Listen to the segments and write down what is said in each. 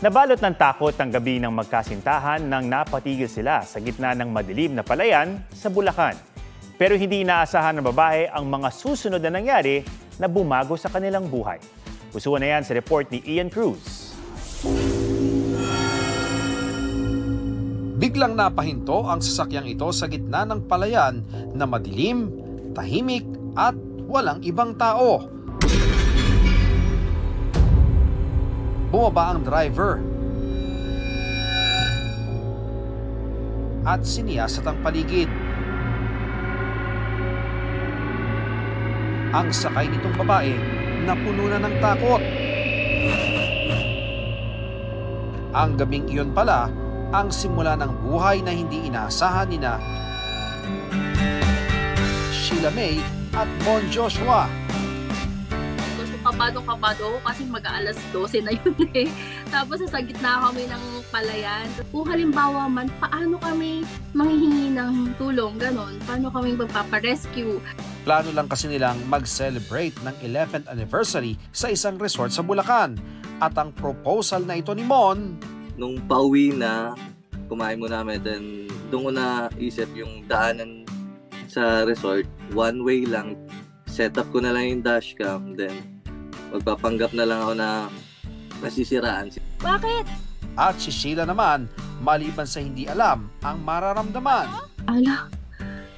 Nabalot ng takot ang gabi ng magkasintahan nang napatigil sila sa gitna ng madilim na palayan sa Bulacan. Pero hindi inaasahan ng babae ang mga susunod na nangyari na bumago sa kanilang buhay. Pusuan na yan sa report ni Ian Cruz. Biglang napahinto ang sasakyang ito sa gitna ng palayan na madilim, tahimik at walang ibang tao. Bumaba ang driver at siniyasat ang paligid. Ang sakay nitong babae napuno na ng takot. Ang gabing iyon pala ang simula ng buhay na hindi inaasahan nina Sheila May at Bon Joshua. Kabado ako kasi mag-aalas 12 na yun eh. Tapos sa gitna kami ng palayan. Kung halimbawa man, paano kami manghihingi ng tulong, ganon? Paano kami magpaparescue? Plano lang kasi nilang mag-celebrate ng 11th anniversary sa isang resort sa Bulacan. At ang proposal na ito ni Mon, nung pauwi na, kumain muna namin, then doon ko na isip yung daanan sa resort, one way lang. Set up ko na lang yung dashcam, then magpapanggap na lang ako na nasisiraan. Bakit? At si Sheila naman, maliban sa hindi alam ang mararamdaman. Ala,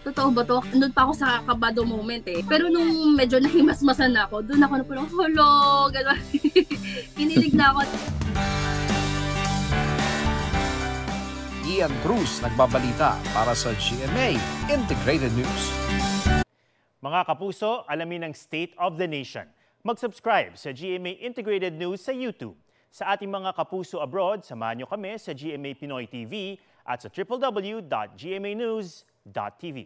totoo ba to? Doon pa ako sa kabado moment eh. Pero nung medyo nahimasmasan na ako, doon ako na parang, holo, gano'n. Kinilig na ako. Ian Cruz nagbabalita para sa GMA Integrated News. Mga kapuso, alamin ang State of the Nation. Mag-subscribe sa GMA Integrated News sa YouTube. Sa ating mga kapuso abroad, samahan niyo kami sa GMA Pinoy TV at sa www.gmanews.tv.